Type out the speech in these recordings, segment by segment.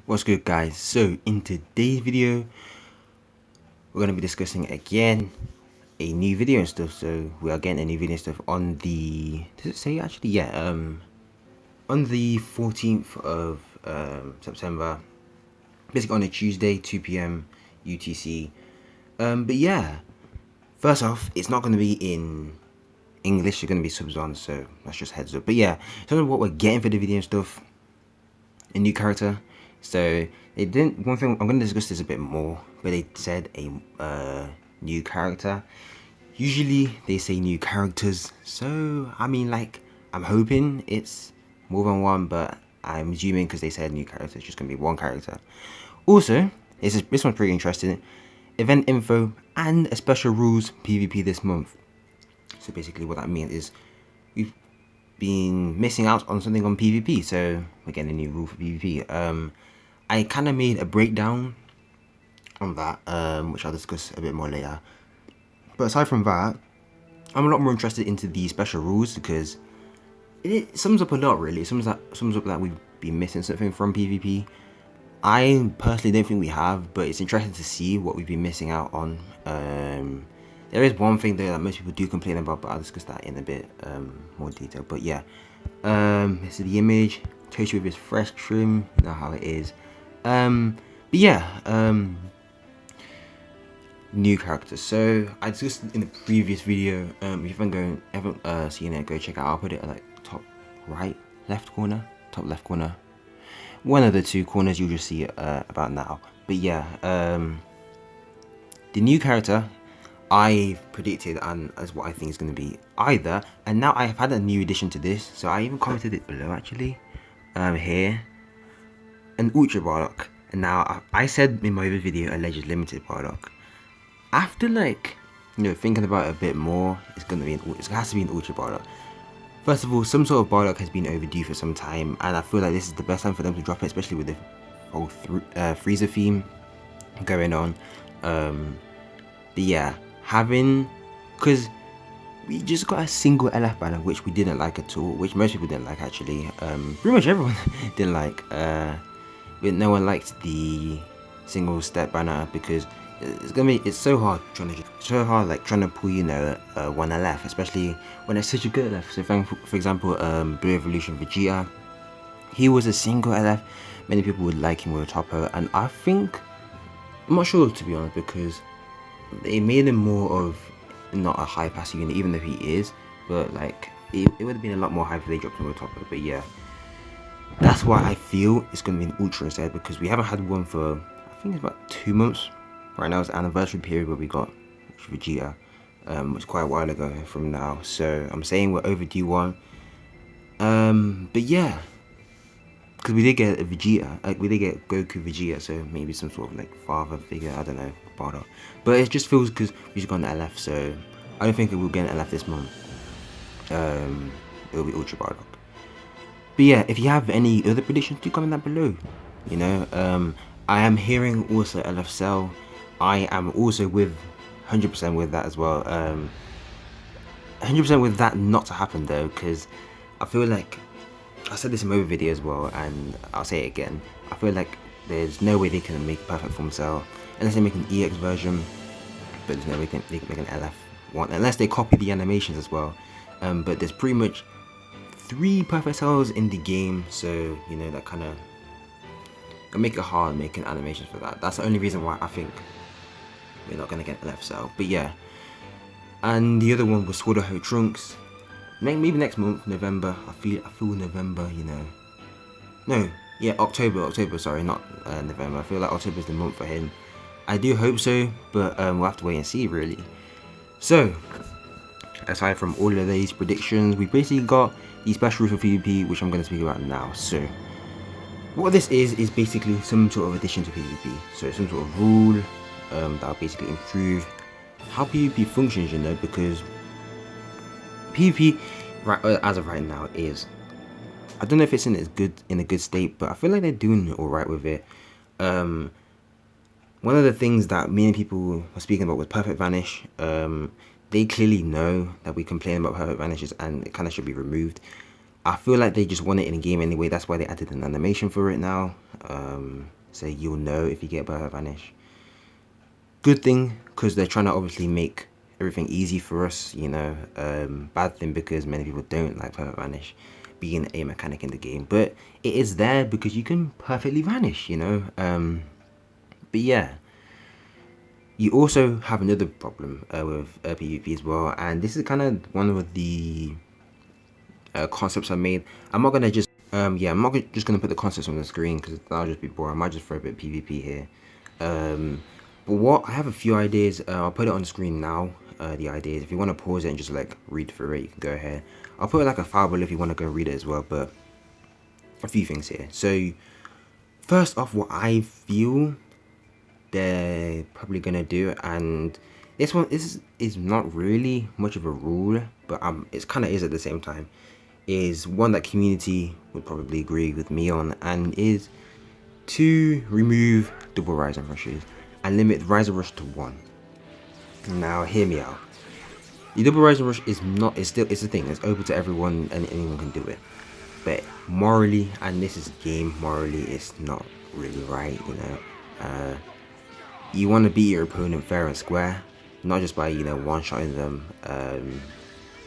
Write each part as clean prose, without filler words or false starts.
What's good, guys? So in today's video we're going to be discussing again a new video and stuff. So we are getting a new video and stuff on the, does it say actually? Yeah, on the 14th of September, basically on a Tuesday, 2 p.m. UTC. But yeah, first off, it's not going to be in English, it's going to be subs on, so that's just heads up. But yeah, in terms of what we're getting for the video and stuff, a new character. So it didn't, one thing I'm going to discuss this a bit more, but they said a new character. Usually they say new characters, so I mean, like, I'm hoping it's more than one, but I'm assuming because they said new character, it's just going to be one character. Also, this one's pretty interesting. Event info and a special rules PvP this month. So basically what that means is we've been missing out on something on PvP, so we're getting a new rule for PvP. I kind of made a breakdown on that, which I'll discuss a bit more later. But aside from that, I'm a lot more interested into the special rules because it sums up a lot, really. It sums up that we've been missing something from PvP. I personally don't think we have, but it's interesting to see what we've been missing out on. There is one thing though that most people do complain about, but I'll discuss that in a bit more detail. But yeah, this is the image. Toast with his fresh trim, you know how it is. But yeah, new characters. So I discussed in the previous video. If you haven't seen it, go check it out. I'll put it at like top right, left corner, top left corner. One of the two corners, you'll just see it about now. But yeah, the new character I've predicted, and as what I think is going to be either, and now I've had a new addition to this, so I even commented it below actually, here, an Ultra Bardock. And now I said in my other video alleged limited Bardock. After, like, you know, thinking about it a bit more, it has to be an Ultra Bardock. First of all, some sort of Bardock has been overdue for some time, and I feel like this is the best time for them to drop it, especially with the whole freezer theme going on. But yeah, because we just got a single LF banner, which we didn't like at all, which most people didn't like actually. Pretty much everyone didn't like. But no one liked the single step banner because it's so hard trying to pull, you know, one LF, especially when it's such a good LF. So for example, Blue Evolution Vegeta, he was a single LF. Many people would like him with a topo, and I'm not sure, to be honest, because they made him more of not a high pass unit, even though he is, but like it would have been a lot more hype if they dropped him with a topo. But yeah, that's why I feel it's going to be an Ultra instead, because we haven't had one for, I think it's about 2 months. Right now it's the anniversary period where we got Vegeta, which is quite a while ago from now. So I'm saying we're overdue one. But yeah, because we did get a Vegeta, like we did get Goku Vegeta, so maybe some sort of like father figure, I don't know, Bardock. But it just feels because we just got an LF, so I don't think it will get an LF this month. It'll be Ultra Bardock. But yeah, if you have any other predictions, do comment that below. You know, I am hearing also LF Cell. I am also with 100% with that as well. 100% with that not to happen though, because I feel like I said this in my other video as well, and I'll say it again. I feel like there's no way they can make perfect form Cell unless they make an EX version, but there's no way they can make an LF one unless they copy the animations as well. But there's pretty much 3 perfect cells in the game, so you know that kind of make it hard making animations for that. That's the only reason why I think we're not gonna get LF cell. But yeah, and the other one was Sword Art Trunks. Maybe next month, November. I feel November, you know. No, yeah, October. Sorry, not November. I feel like October is the month for him. I do hope so, but we'll have to wait and see, really. So, aside from all of these predictions, we basically got the special rules for PvP, which I'm going to speak about now. So, what this is basically some sort of addition to PvP. So, some sort of rule that'll basically improve how PvP functions, you know, because PvP, as of right now, is, I don't know if it's in a good state, but I feel like they're doing all right with it. One of the things that many people were speaking about was Perfect Vanish. They clearly know that we complain about Perfect Vanishes and it kind of should be removed. I feel like they just want it in a game anyway. That's why they added an animation for it now. So you'll know if you get Bardock Vanish. Good thing, because they're trying to obviously make everything easy for us, you know. Bad thing because many people don't like Bardock Vanish being a mechanic in the game. But it is there because you can perfectly vanish, you know. But yeah. You also have another problem with PvP as well, and this is kind of one of the concepts I made. I'm not gonna just I'm not just gonna put the concepts on the screen because that'll just be boring. I might just throw a bit of PvP here. But what I have a few ideas. I'll put it on the screen now. The ideas. If you want to pause it and just like read through it, you can go ahead. I'll put like a file below if you want to go read it as well. But a few things here. So first off, what I feel they're probably gonna do, and this one is not really much of a rule, but it kind of is at the same time, is one that community would probably agree with me on, and is to remove double rise and rushes and limit rise and rush to 1. Now hear me out. The double rise and rush is it's a thing, it's open to everyone and anyone can do it, but morally, and this is a game, morally it's not really right, you know. You want to beat your opponent fair and square, not just by, you know, one-shotting them.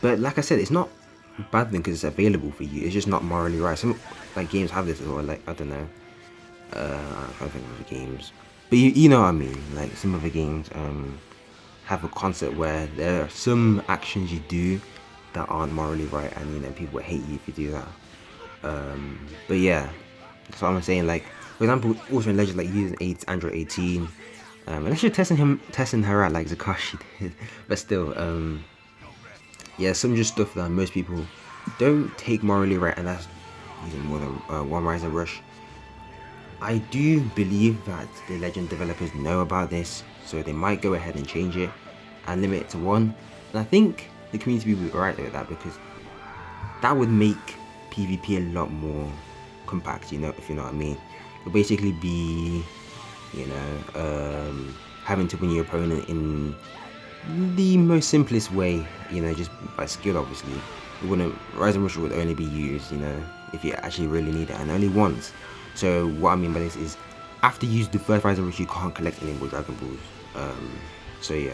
But like I said, it's not a bad thing because it's available for you. It's just not morally right. Some like games have this as well. Like I don't know, I can't think of the games, but you know what I mean. Like some of the games have a concept where there are some actions you do that aren't morally right, and you know people hate you if you do that. But yeah, that's what I'm saying. Like for example, also in Legends, like using Android 18. Unless you're testing her out like Zaskaii did, but still, yeah, some just stuff that most people don't take morally right, and that's using more than one rise and rush. I do believe that the Legend developers know about this, so they might go ahead and change it and limit it to 1. And I think the community will be alright with that because that would make PvP a lot more compact, you know, if you know what I mean. It'll basically be, you know, having to win your opponent in the most simplest way, you know, just by skill obviously. It wouldn't, rise and rush would only be used, you know, if you actually really need it, and only once. So what I mean by this is, after you use the first rise and rush, you can't collect any more Dragon Balls. So yeah.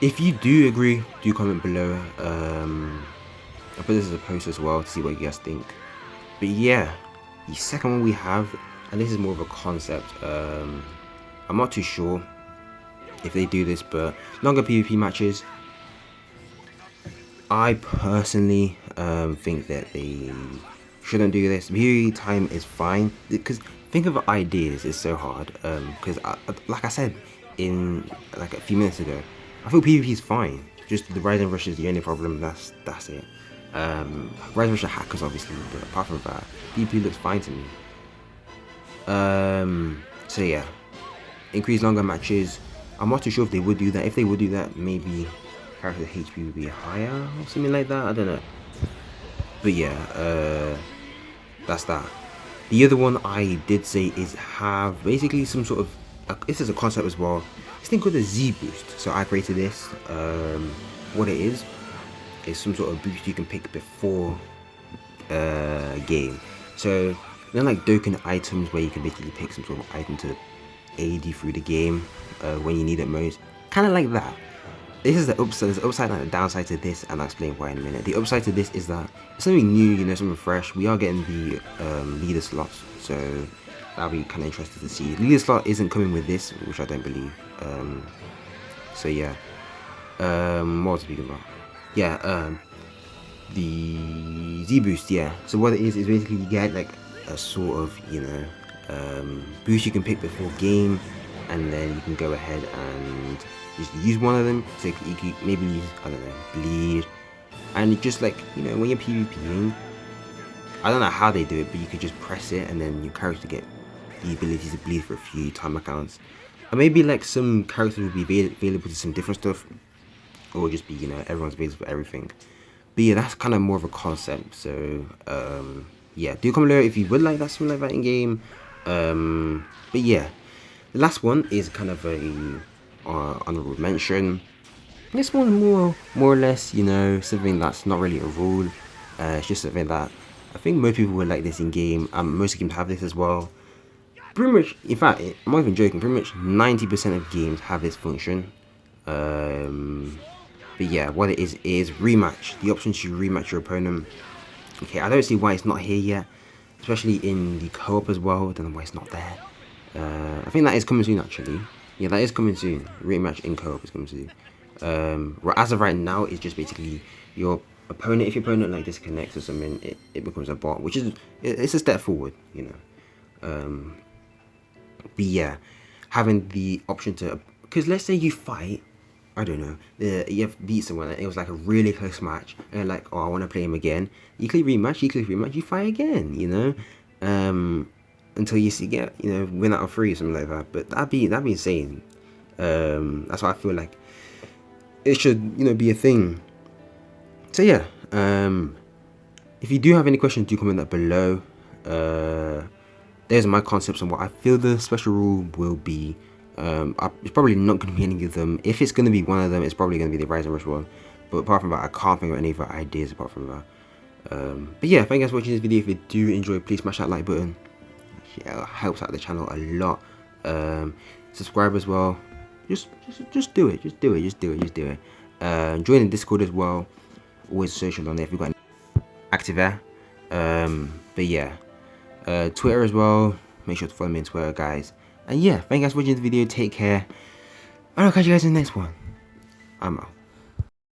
If you do agree, do comment below. I'll put this as a post as well to see what you guys think. But yeah, the second one we have, and this is more of a concept, I'm not too sure if they do this, but longer PvP matches, I personally think that they shouldn't do this. PvP time is fine, because think of ideas is so hard, because like I said in like a few minutes ago, I feel PvP is fine, just the rise and rush is the only problem. That's it. Rise and rush are hackers obviously, but apart from that, PvP looks fine to me. So yeah, increase longer matches. I'm not too sure if they would do that. If they would do that, maybe character HP would be higher or something like that. I don't know. But yeah, that's that. The other one I did say is have basically some sort of, this is a concept as well, this thing called a Z boost. So I created this. What it is some sort of boost you can pick before game. So then like token items where you can basically pick some sort of item to aid you through the game when you need it most, kind of like that. This is the upside. There's the upside and the downside to this, and I'll explain why in a minute. The upside to this is that it's something new, you know, something fresh. We are getting the leader slots, so that'll be kind of interesting to see. The leader slot isn't coming with this, which I don't believe. So yeah, what was I speaking about? Yeah, the Z boost. Yeah. So what it is basically you get like a sort of, you know, boost you can pick before game, and then you can go ahead and just use one of them. So you can maybe use, I don't know, bleed, and just like, you know, when you're PvPing, I don't know how they do it, but you could just press it and then your character get the ability to bleed for a few time accounts. And maybe like some characters will be available to some different stuff, or just be, you know, everyone's available for everything. But yeah, that's kind of more of a concept. So yeah, do comment below if you would like that, something like that in game. But yeah, the last one is kind of a honorable mention. This one's more or less, you know, something that's not really a rule. It's just something that I think most people would like this in game. Most games have this as well. Pretty much, in fact, I'm not even joking. Pretty much 90% of games have this function. But yeah, what it is rematch. The option to rematch your opponent. Okay, I don't see why it's not here yet, especially in the co-op as well. I don't know why it's not there. I think that is coming soon actually. Yeah, that is coming soon. Rematch in co-op is coming soon. As of right now, it's just basically your opponent. If your opponent like disconnects or something, it becomes a bot, which is it's a step forward, you know. But yeah, having the option to, because let's say you fight, I don't know, you have beat someone, it was like a really close match, and you're like, oh, I want to play him again. You click rematch, you fight again, you know, until you see win out of 3 or something like that. But that'd be insane. That's why I feel like it should be a thing. So yeah, if you do have any questions, do comment that below. There's my concepts on what I feel the special rule will be. It's probably not going to be any of them. If it's going to be one of them, it's probably going to be the Rise and Rush one. But apart from that, I can't think of any other ideas apart from that. But yeah, thank you guys for watching this video. If you do enjoy, please smash that like button. Yeah, it helps out the channel a lot. Subscribe as well. Just do it. Just do it. Join the Discord as well. Always social on there if you've got any active there. But yeah. Twitter as well. Make sure to follow me on Twitter, guys. And yeah, thank you guys for watching this video. Take care. I'll catch you guys in the next one. I'm out.